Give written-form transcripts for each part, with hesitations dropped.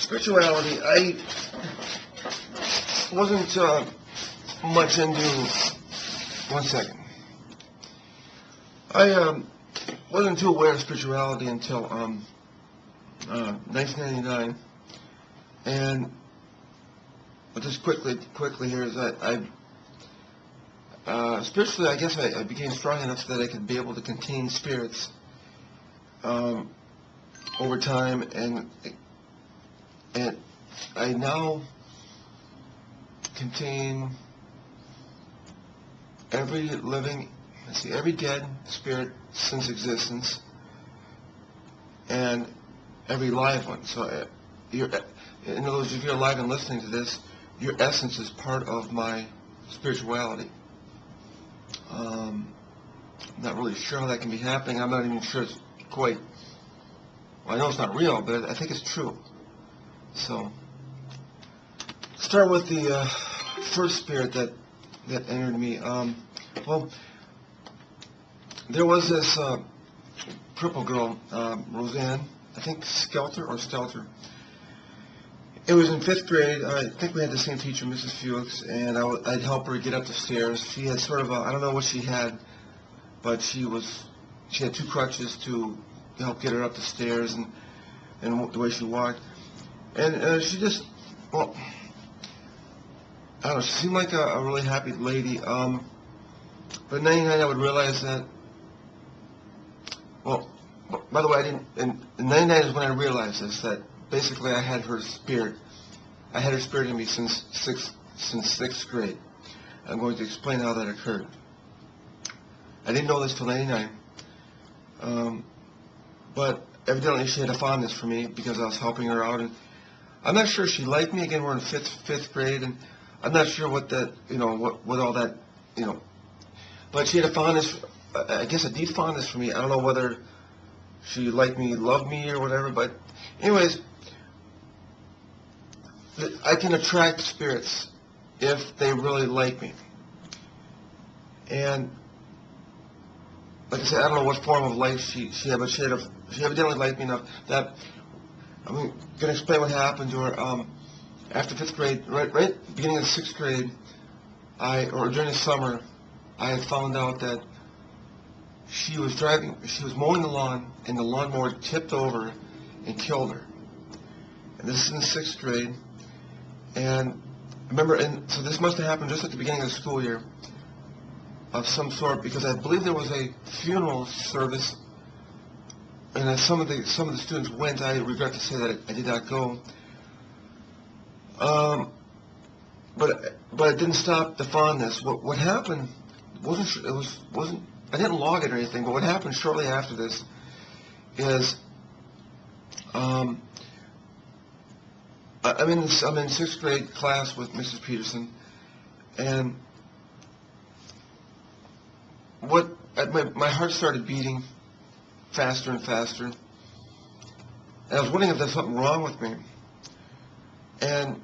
Spirituality, I wasn't much into. One second. I wasn't too aware of spirituality until 1999, and just quickly here is that spiritually, I guess I became strong enough so that I could be able to contain spirits over time, and I now contain every dead spirit since existence, and every live one. So, in other words, if you're alive and listening to this, your essence is part of my spirituality. I'm not really sure how that can be happening. I'm not even sure it's quite. Well, I know it's not real, but I think it's true. So, start with the first spirit that entered me. Well, there was this purple girl, Roseanne, I think Skelter or Stelter. It was in 5th grade. I think we had the same teacher, Mrs. Felix, and I'd help her get up the stairs. She had sort of I don't know what she had, but she had 2 crutches to help get her up the stairs and the way she walked. And she just, well, I don't know, she seemed like a really happy lady. But in 99 I would realize that, well, by the way, in 99 is when I realized this, that basically I had her spirit. I had her spirit in me since 6th grade. I'm going to explain how that occurred. I didn't know this till 99. But evidently she had a fondness for me because I was helping her out, and I'm not sure she liked me. Again, we're in 5th grade, and I'm not sure what that, what all that, but she had a fondness, I guess a deep fondness for me. I don't know whether she liked me, loved me, or whatever, but anyways, I can attract spirits if they really like me. And like I said, I don't know what form of life she had, but she evidently liked me enough that I'm going to explain what happened to her. After 5th grade, right beginning of 6th grade, or during the summer, I had found out that she was mowing the lawn, and the lawnmower tipped over and killed her. And this is in 6th grade, and I remember, and so this must have happened just at the beginning of the school year of some sort, because I believe there was a funeral service, and some of the students went. I regret to say that I did not go. But it didn't stop the fondness. What happened wasn't I didn't log it or anything, but what happened shortly after this is I'm in 6th grade class with Mrs. Peterson, and my heart started beating faster and faster, and I was wondering if there's something wrong with me, and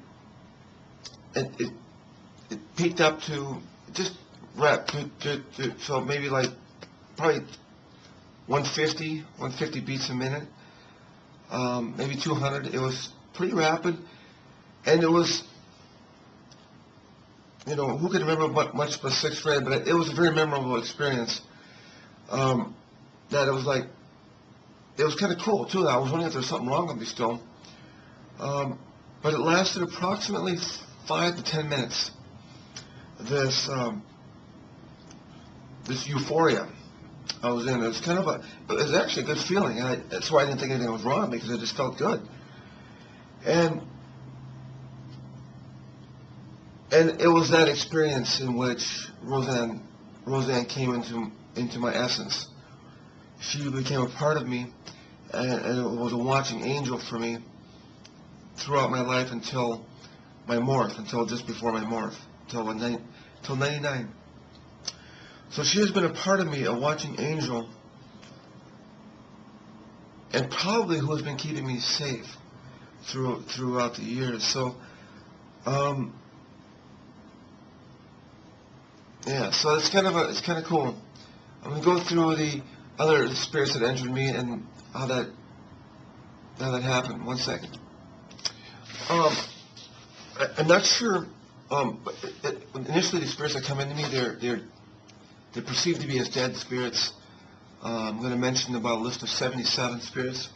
it peaked up to just so maybe like probably 150 beats a minute, maybe 200. It was pretty rapid, and it was, who could remember much about 6th grade, but it was a very memorable experience. That it was like, it was kind of cool too. I was wondering if there was something wrong with me still, but it lasted approximately 5 to 10 minutes. This euphoria I was in. It was it was actually a good feeling, and that's why I didn't think anything was wrong, because it just felt good. And it was that experience in which Roseanne came into my essence. She became a part of me, and it was a watching angel for me throughout my life until my morph, until just before my morph, till 99. So she has been a part of me, a watching angel, and probably who has been keeping me safe throughout the years. So, yeah. So it's kind of cool. I'm gonna go through the other spirits that entered me and how that happened. One second. Um, I'm not sure. But initially, the spirits that come into me, they're perceived to be as dead spirits. I'm going to mention about a list of 77 spirits.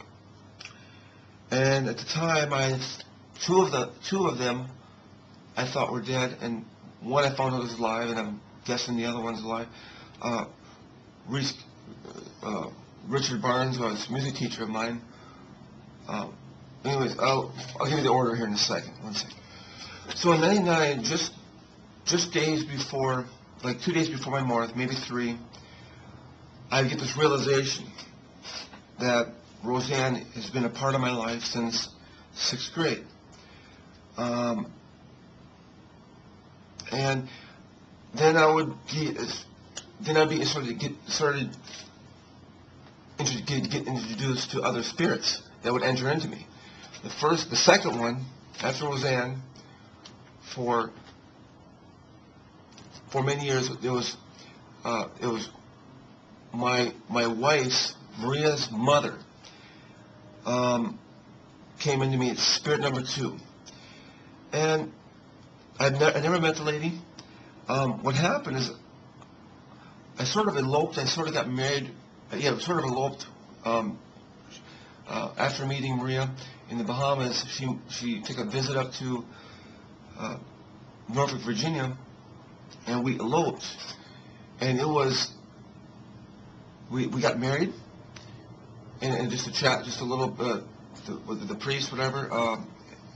And at the time, two of them I thought were dead, and one I found out was alive, and I'm guessing the other one's alive. Reese, Richard Barnes was a music teacher of mine. Anyways, I'll give you the order here in a second. One second. So in '99, just days before, like 2 days before my marriage, maybe 3, I get this realization that Roseanne has been a part of my life since 6th grade. And then I'd be sort of get introduced to other spirits that would enter into me. The second one, after Roseanne, for many years, it was my wife's, Maria's mother, came into me. It's spirit number 2, and I never met the lady. What happened is I sort of eloped. I sort of got married. Yeah, sort of eloped. After meeting Maria in the Bahamas, she took a visit up to Norfolk, Virginia, and we eloped. And it was we got married, and just a chat, just a little with the priest, whatever,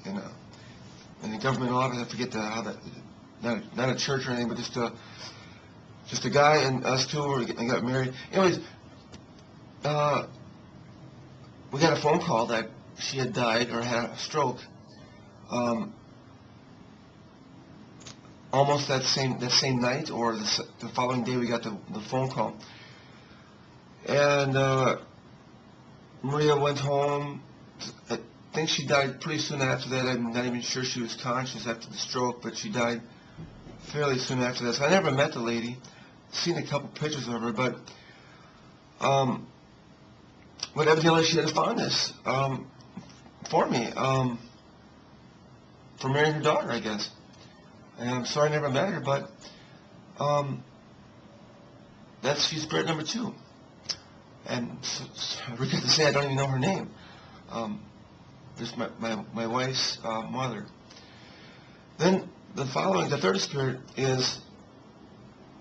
in the government office. I forget how that. Not a church or anything, but just a guy and us two and got married. Anyways, we got a phone call that she had died or had a stroke. Almost that same night or the following day, we got the phone call. And Maria went home. I think she died pretty soon after that. I'm not even sure she was conscious after the stroke, but she died fairly soon after that. So I never met the lady. Seen a couple pictures of her, but evidently she had a fondness for me, for marrying her daughter, I guess. And I'm sorry I never met her, but she's spirit number 2. And I regret to say I don't even know her name. Just my wife's mother. Then the third spirit is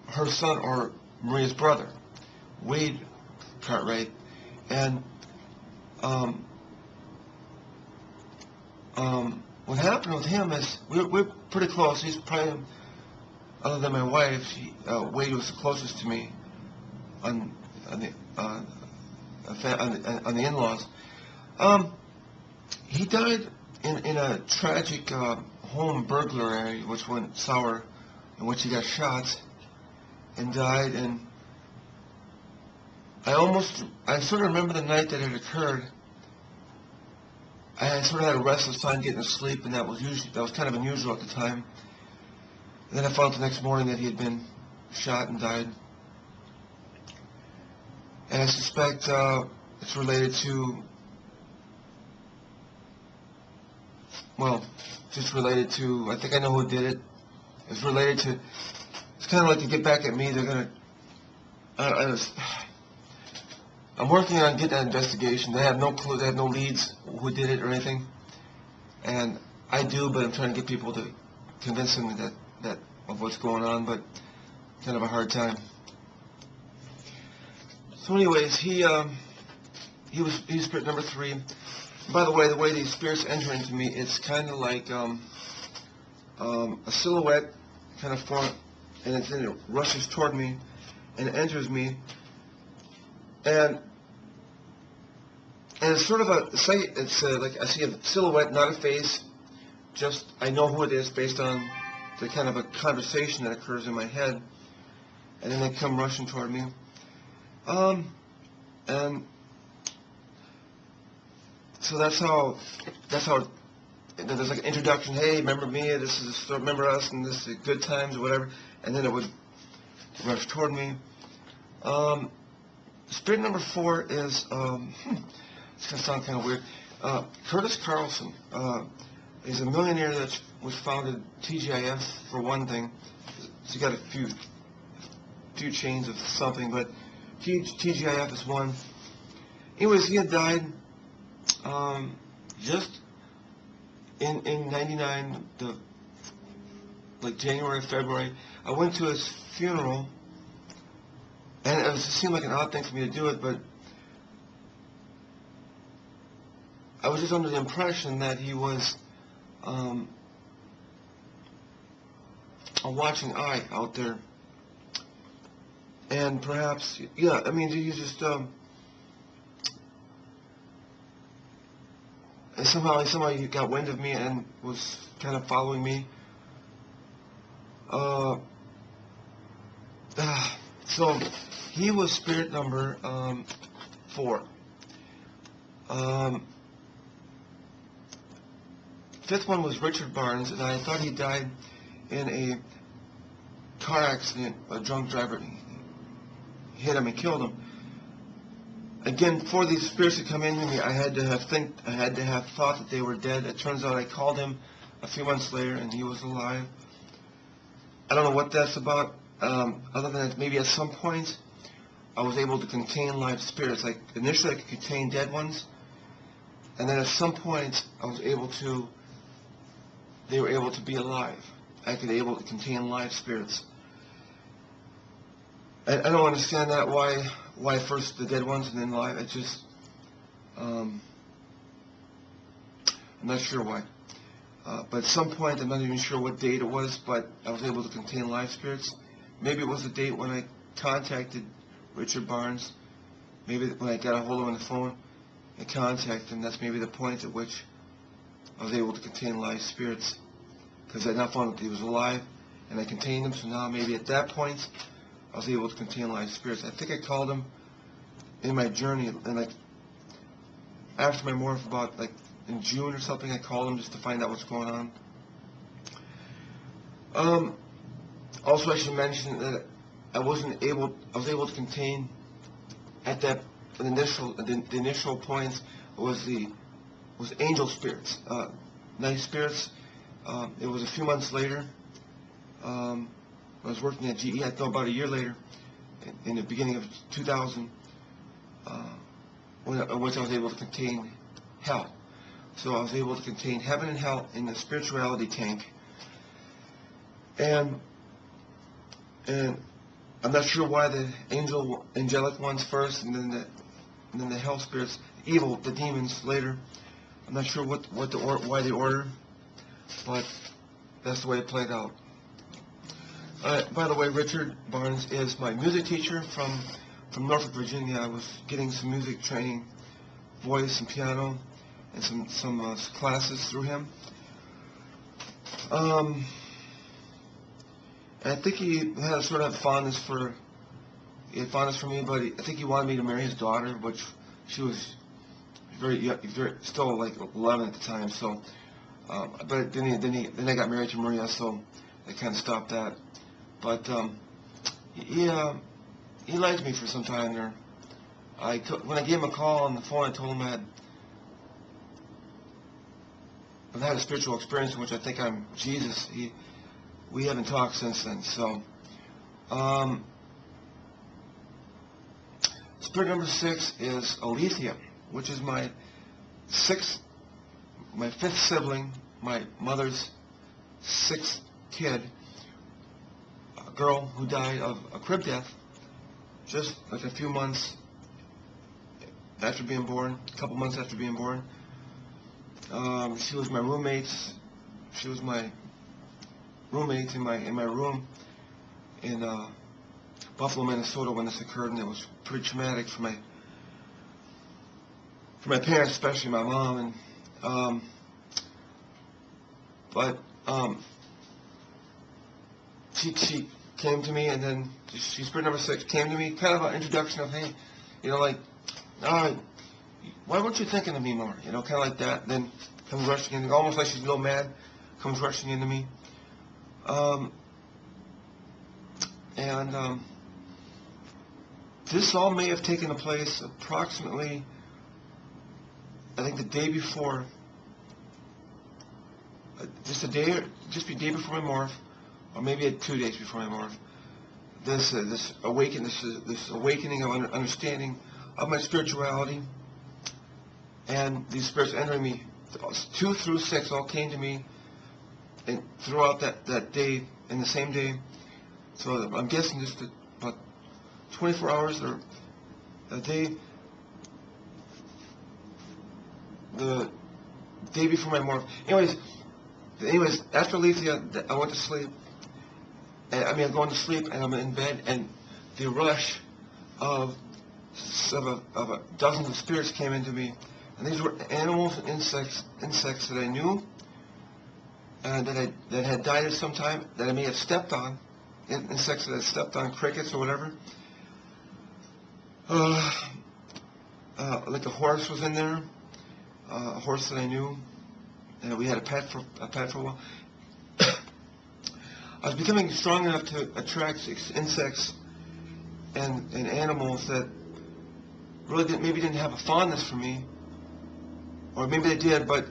her son, or Maria's brother, Wade Cartwright. And what happened with him is we're pretty close. He's probably, other than my wife, Wade was the closest to me on the in-laws. He died in a tragic home burglary, which went sour, in which he got shot and died. And I sort of remember the night that it occurred. I sort of had a restless time getting to sleep, and that was kind of unusual at the time. And then I found out the next morning that he had been shot and died. And I suspect it's related to, I think I know who did it. It's related to, it's kind of like to get back at me. They're going to, I'm working on getting that investigation. They have no clue, they have no leads who did it or anything. And I do, but I'm trying to get people to convince them that of what's going on, but kind of a hard time. So anyways, he was spirit number 3. By the way these spirits enter into me, it's kind of like a silhouette kind of form, and it rushes toward me, and it enters me, and it's sort of like I see a silhouette, not a face. Just I know who it is based on the kind of a conversation that occurs in my head, and then they come rushing toward me. And so that's how there's like an introduction. Hey, remember me? Remember us, and this is good times or whatever. And then it would rush toward me. Spirit number 4 is it's gonna sound kind of weird. Curtis Carlson. He's a millionaire that was founded TGIF for one thing. He's got a few chains of something, but TGIF is one. Anyways, he had died just in '99, like January, February. I went to his funeral, and it seemed like an odd thing for me to do it, but I was just under the impression that he was a watching eye out there. And perhaps, yeah, I mean, he just, somehow he got wind of me and was kind of following me. So, he was spirit number 4. Fifth one was Richard Barnes, and I thought he died in a car accident. A drunk driver hit him and killed him. Again, for these spirits to come into me, I had to have thought that they were dead. It turns out I called him a few months later, and he was alive. I don't know what that's about, other than maybe at some point I was able to contain live spirits. Like initially, I could contain dead ones, and then at some point I was able to. They were able to be alive. I could able to contain live spirits. I don't understand that, why first the dead ones and then live. It just, I'm not sure why. But at some point, I'm not even sure what date it was, but I was able to contain live spirits. Maybe it was the date when I contacted Richard Barnes. Maybe when I got a hold of him on the phone and contacted him, that's maybe the point at which I was able to contain live spirits. Because I now found that he was alive, and I contained him, so now maybe at that point, I was able to contain live spirits. I think I called him in my journey, and like, after my morph, about like in June or something, I called him just to find out what's going on. Also, I should mention that I was able to contain at that the initial points was angel spirits, nice spirits. It was a few months later. I was working at GE. I thought about a year later, in the beginning of 2000, which I was able to contain hell. So I was able to contain heaven and hell in the spirituality tank. And I'm not sure why the angelic ones first, and then the hell spirits, the demons later. I'm not sure why the order, but that's the way it played out. By the way, Richard Barnes is my music teacher from Norfolk, Virginia. I was getting some music training, voice and piano, and some classes through him. And I think he had a sort of fondness for me, but I think he wanted me to marry his daughter, which she was very still like 11 at the time. So, but then I got married to Maria, so I kind of stopped that. But he liked me for some time there. When I gave him a call on the phone, I told him I've had a spiritual experience in which I think I'm Jesus. We haven't talked since then. So, spirit number 6 is Alethea, which is my fifth sibling, my mother's 6th kid, a girl who died of a crib death just like a few months after being born, a couple months after being born. She was my roommate. She was my roommate in my room in Buffalo, Minnesota when this occurred, and it was pretty traumatic for my parents, especially my mom. And she came to me, and then she spirit number 6 came to me, kind of an introduction of, hey, like, why weren't you thinking of me more? Kind of like that. Then comes rushing in, almost like she's a little mad, comes rushing into me. This all may have taken place approximately, I think, the day before just a day, just a day before my morph, or maybe 2 days before my morph, this awakening of understanding of my spirituality, and these spirits entering me, 2 through 6 all came to me, and throughout that day, in the same day. So I'm guessing just about 24 hours or a day, the day before my morph. Anyways, after Alethea, I went to sleep. I'm going to sleep, and I'm in bed, and the rush of dozens of spirits came into me, and these were animals and insects that I knew, and that had died at some time, that I may have stepped on, insects that I stepped on, crickets or whatever. Like a horse was in there, a horse that I knew, and we had a pet for a while. I was becoming strong enough to attract insects and animals that really maybe didn't have a fondness for me, or maybe they did, but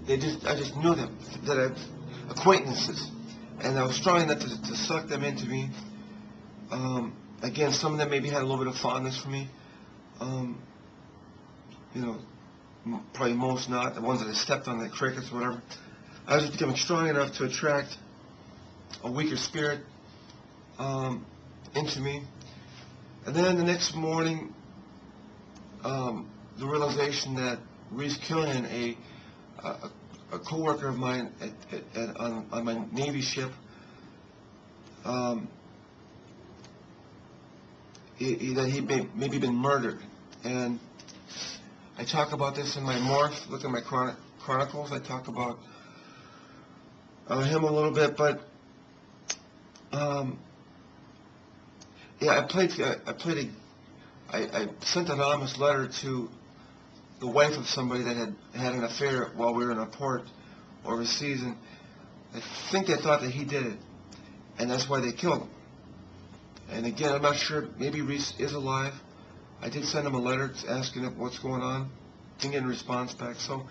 I just knew them, that I acquaintances, and I was strong enough to suck them into me. Again, some of them maybe had a little bit of fondness for me. Probably most not. The ones that I stepped on, the crickets or whatever. I was just becoming strong enough to attract a weaker spirit into me. And then the next morning, the realization that Reese Killian, a co-worker of mine on my Navy ship, that he maybe been murdered. And I talk about this in my morph. Look at my chronicles. I talk about him a little bit, but I sent an anonymous letter to the wife of somebody that had an affair while we were in a port overseas, and I think they thought that he did it, and that's why they killed him. And again, I'm not sure. Maybe Reese is alive. I did send him a letter asking him what's going on. Didn't get a response back, so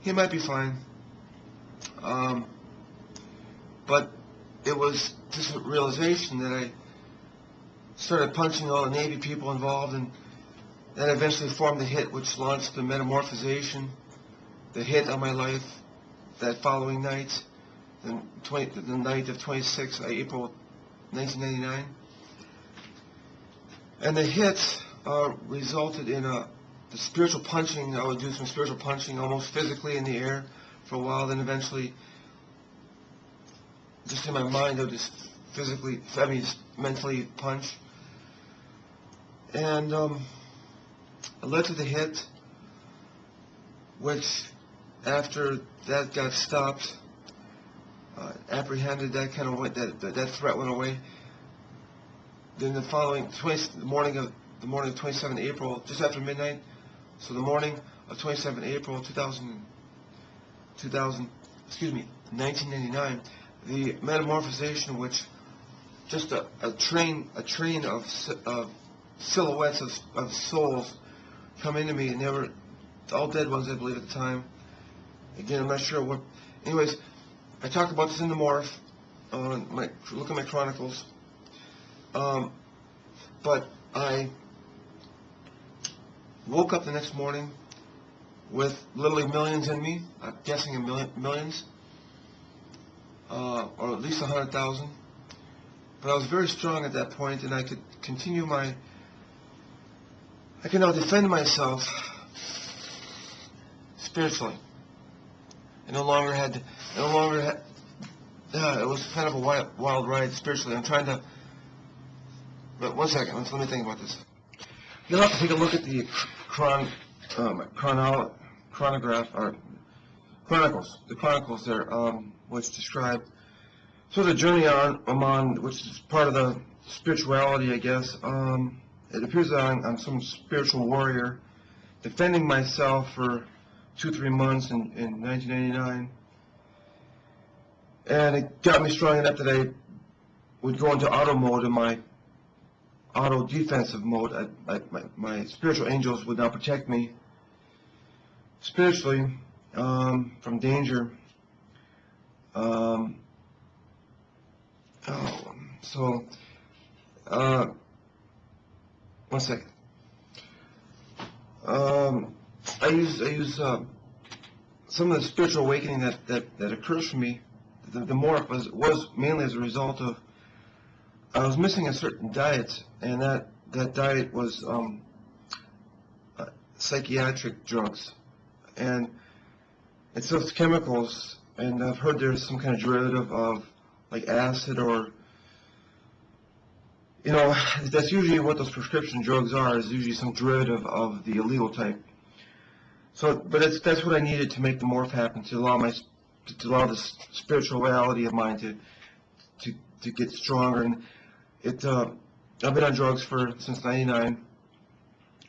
he might be fine. But it was just a realization that I started punching all the Navy people involved, and that eventually formed the hit which launched the metamorphization, the hit on my life that following night, the night of 26 April 1999. And the hit resulted in the spiritual punching. I would do some spiritual punching almost physically in the air for a while, then eventually just in my mind I would just just mentally punch. And it led to the hit, which after that got stopped, apprehended, that kind of went, that threat went away. Then the following morning of 27 April, just after midnight, so the morning of 27 April 1999, the metamorphization, which just a train of silhouettes of souls come into me, and they were all dead ones, I believe, at the time. Again, I'm not sure what. Anyways, I talk about this in the morph. Look at my chronicles. But I woke up the next morning with literally millions in me. I'm guessing millions, or at least 100,000. But I was very strong at that point, and I could continue I could now defend myself spiritually. It was kind of a wild ride spiritually. I'm trying to. But one second, let me think about this. You'll have to take a look at the chronograph, or chronicles. The chronicles there, which describe sort of the journey I'm on, which is part of the spirituality, I guess. It appears that I'm some spiritual warrior, defending myself for 2-3 months in 1999, and it got me strong enough that I would go into auto mode, in my auto defensive mode. My spiritual angels would now protect me spiritually. from danger. Um, oh, so, one second. I use some of the spiritual awakening that occurs for me. The more was mainly as a result of I was missing a certain diet, and that diet was psychiatric drugs, and it's those chemicals. And I've heard there's some kind of derivative of like acid, or that's usually what those prescription drugs are. Is usually some derivative of the illegal type. So, but that's what I needed to make the morph happen, to allow this spirituality of mine to get stronger. And I've been on drugs since '99,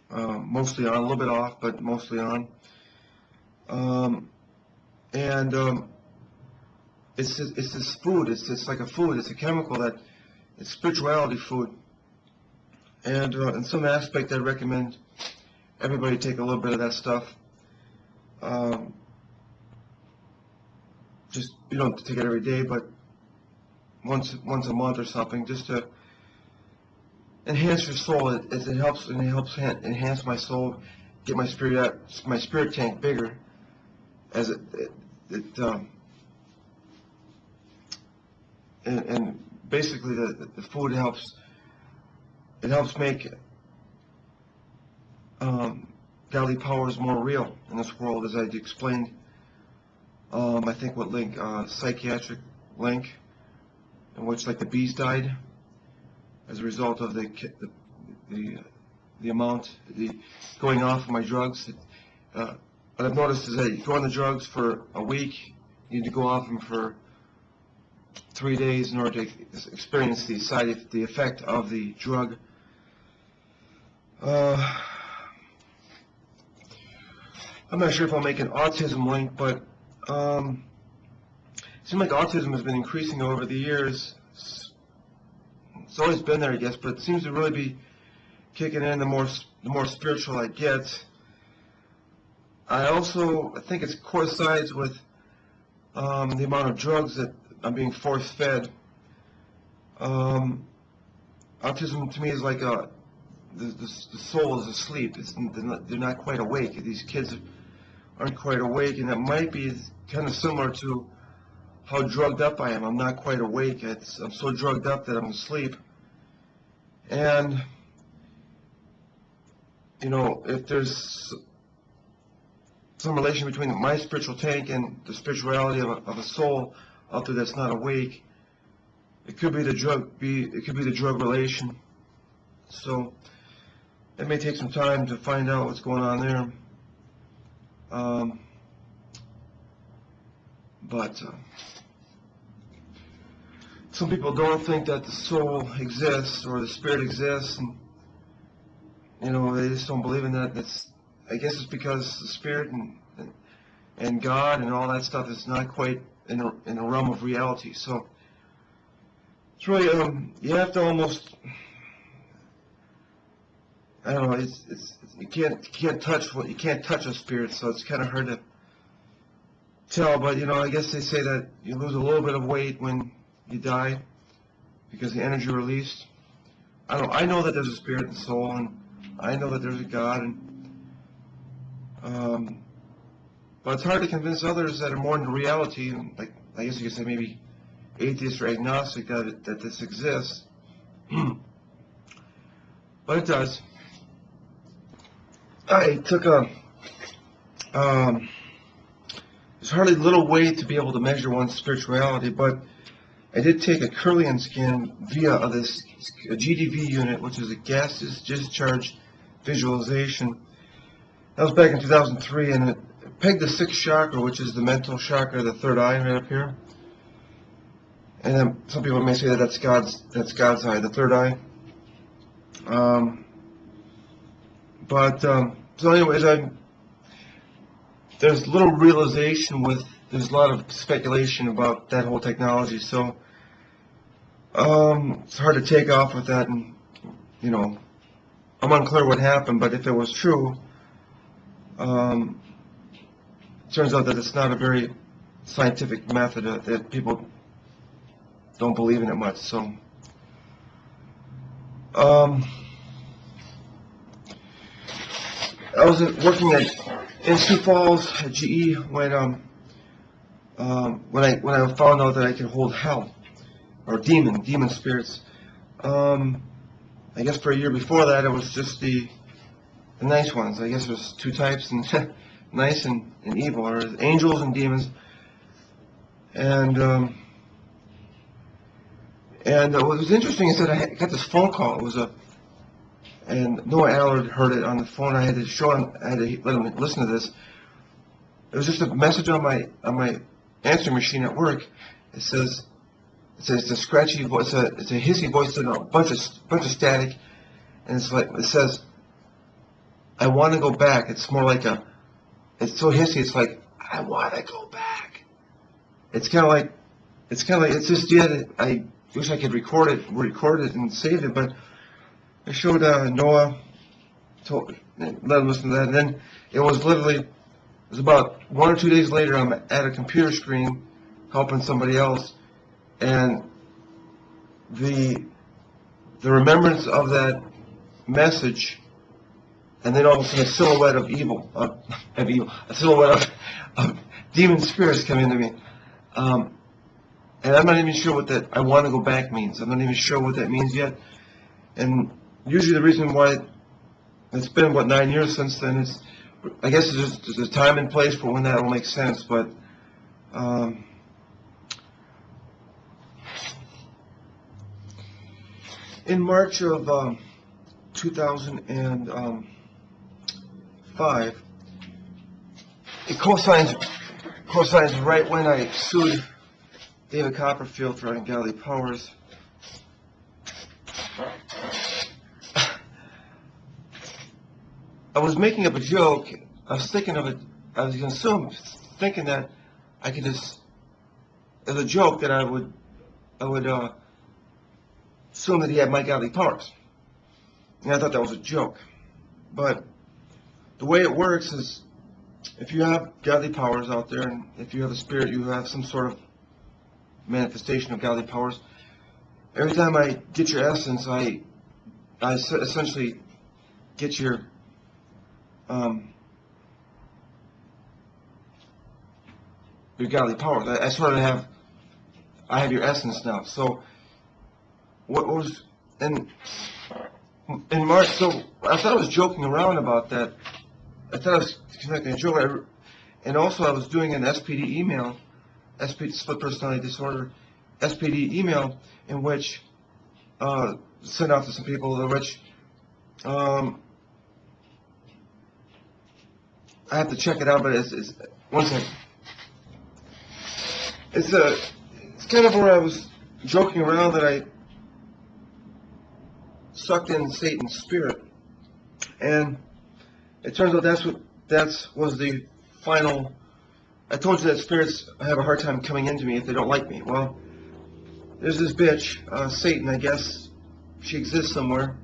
mostly on, a little bit off, but mostly on. It's this food. It's like a food. It's a chemical it's spirituality food. And in some aspect, I recommend everybody take a little bit of that stuff. Just, you don't have to take it every day, but once a month or something, just to enhance your soul. It helps enhance my soul, get my spirit tank bigger, as and basically the food helps make godly powers more real in this world, as I explained. I think what link, psychiatric link, in which like the bees died as a result of the amount going off of my drugs. What I've noticed is that you go on the drugs for a week, you need to go off them for 3 days in order to experience the effect of the drug. I'm not sure if I'll make an autism link, but it seems like autism has been increasing over the years. It's always been there, I guess, but it seems to really be kicking in the more spiritual I get. I think it coincides with the amount of drugs that I'm being force-fed. Autism to me is like the soul is asleep. They're not quite awake. These kids aren't quite awake, and it might be kind of similar to how drugged up I am. I'm not quite awake. I'm so drugged up that I'm asleep. And, if there's some relation between my spiritual tank and the spirituality of a soul out there that's not awake, it could be the drug relation. So it may take some time to find out what's going on there. But some people don't think that the soul exists or the spirit exists, and they just don't believe in that. I guess it's because the spirit and God and all that stuff is not quite in the realm of reality. So it's really you have to almost, I don't know. You can't touch a spirit, so it's kind of hard to tell. But I guess they say that you lose a little bit of weight when you die because the energy released. I know that there's a spirit and soul, and I know that there's a God, but it's hard to convince others that are more into reality, like I guess you could say maybe atheist or agnostic, that this exists. But it does. I took there's hardly little way to be able to measure one's spirituality, but I did take a Kirlian scan via a GDV unit, which is a gas discharge visualization. That was back in 2003, and it pegged the sixth chakra, which is the mental chakra, the third eye right up here. And then some people may say that that's God's eye, the third eye. So anyways, there's little realization there's a lot of speculation about that whole technology, so it's hard to take off with that, and I'm unclear what happened, but if it was true, turns out that it's not a very scientific method, that people don't believe in it much. So, I was working in Sioux Falls at GE when I found out that I could hold hell or demon spirits. I guess for a year before that, it was just the nice ones. I guess there's two types, and nice and evil, or angels and demons. And what was interesting is that I got this phone call. It was and Noah Allard heard it on the phone. I had to show him. I had to let him listen to this. It was just a message on my answering machine at work. It says it's a scratchy voice. It's a hissy voice and a bunch of static. And it says, "I want to go back." It's more like it's so hissy. It's like, "I want to go back." It's kind of like it's just I wish I could record it and save it, but I showed Noah, let him listen to that, and then it was about 1 or 2 days later. I'm at a computer screen helping somebody else, and the remembrance of that message, and then all of a sudden a silhouette of evil, a silhouette of demon spirits come into me. And I'm not even sure what that "I want to go back" means. I'm not even sure what that means yet. And usually the reason why it's been, 9 years since then, is I guess there's a time and place for when that will make sense. But in March of 2005, it coincides right when I sued David Copperfield for ungodly powers. I was making up a joke. I was thinking of it. I was thinking that I could just, as a joke, that I would assume that he had my godly powers. And I thought that was a joke. But the way it works is, if you have godly powers out there, and if you have a spirit, you have some sort of manifestation of godly powers. Every time I get your essence, I essentially get your godly powers. I sort of I have your essence now. So what was in March? So I thought I was joking around about that. I thought I was connecting a joke. And also I was doing an SPD email, split personality disorder, SPD email, in which sent out to some people, in which I have to check it out, but it's one second. It's kind of where I was joking around that I sucked in Satan's spirit, and it turns out that was the final. I told you that spirits have a hard time coming into me if they don't like me. Well, there's this bitch, Satan, I guess. She exists somewhere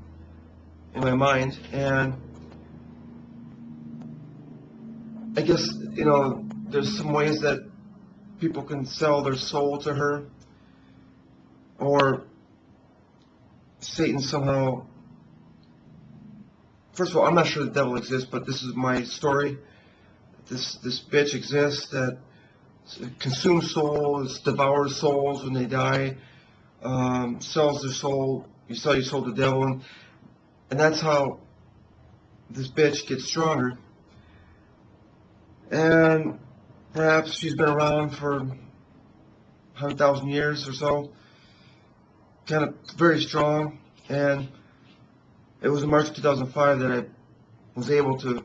in my mind, and I guess, there's some ways that people can sell their soul to her, or Satan somehow. First of all, I'm not sure the devil exists, but this is my story. This bitch exists that consumes souls, devours souls when they die, sells their soul. You sell your soul to the devil, and that's how this bitch gets stronger. And perhaps she's been around for 100,000 years or so, kind of very strong. And it was in March 2005 that I was able to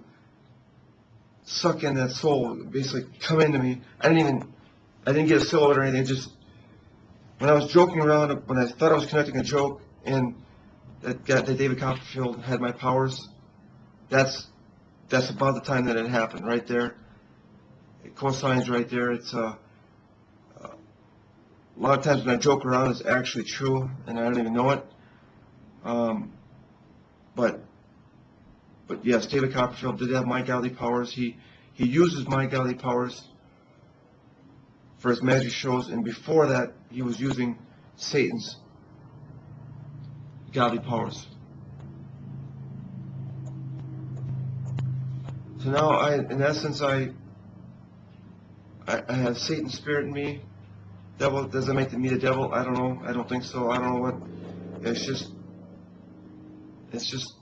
suck in that soul, basically come into me. I didn't get a silhouette or anything. Just when I was joking around, when I thought I was connecting a joke, and that David Copperfield had my powers, that's about the time that it happened. Right there, it coincides right there. It's a lot of times when I joke around, it's actually true, and I don't even know it. But yes, David Copperfield did have my godly powers. He he uses my godly powers for his magic shows, and before that, he was using Satan's godly powers. So now, in essence, I have Satan's spirit in me. Devil, does that make me the devil? I don't know. I don't think so. I don't know what. It's just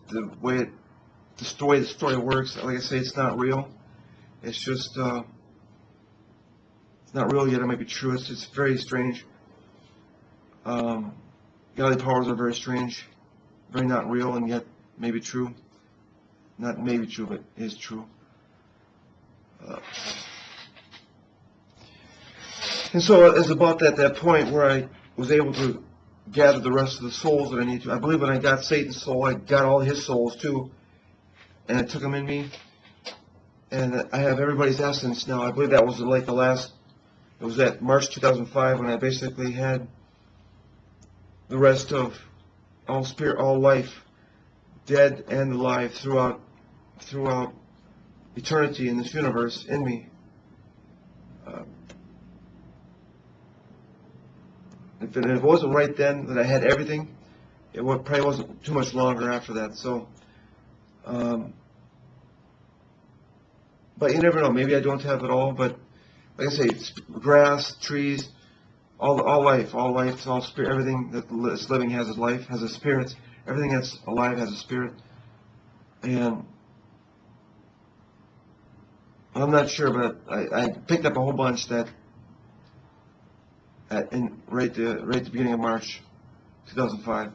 the way the story works. Like I say, it's not real. It's just it's not real yet. It might be true. It's very strange. Godly powers are very strange, very not real, and yet maybe true. Not maybe true, but is true. And so it's about that point where I was able to gather the rest of the souls that I need to. I believe when I got Satan's soul, I got all his souls too, and I took them in me, and I have everybody's essence now. I believe that was like the last. It was at March 2005 when I basically had the rest of all spirit, all life, dead and alive throughout eternity in this universe in me. If it wasn't right then that I had everything, it probably wasn't too much longer after that. So, but you never know. Maybe I don't have it all. But like I say, it's grass, trees, all life, all spirit. Everything that's living has a life, has a spirit. Everything that's alive has a spirit. And I'm not sure, but I picked up a whole bunch that. Right at the beginning of March 2005.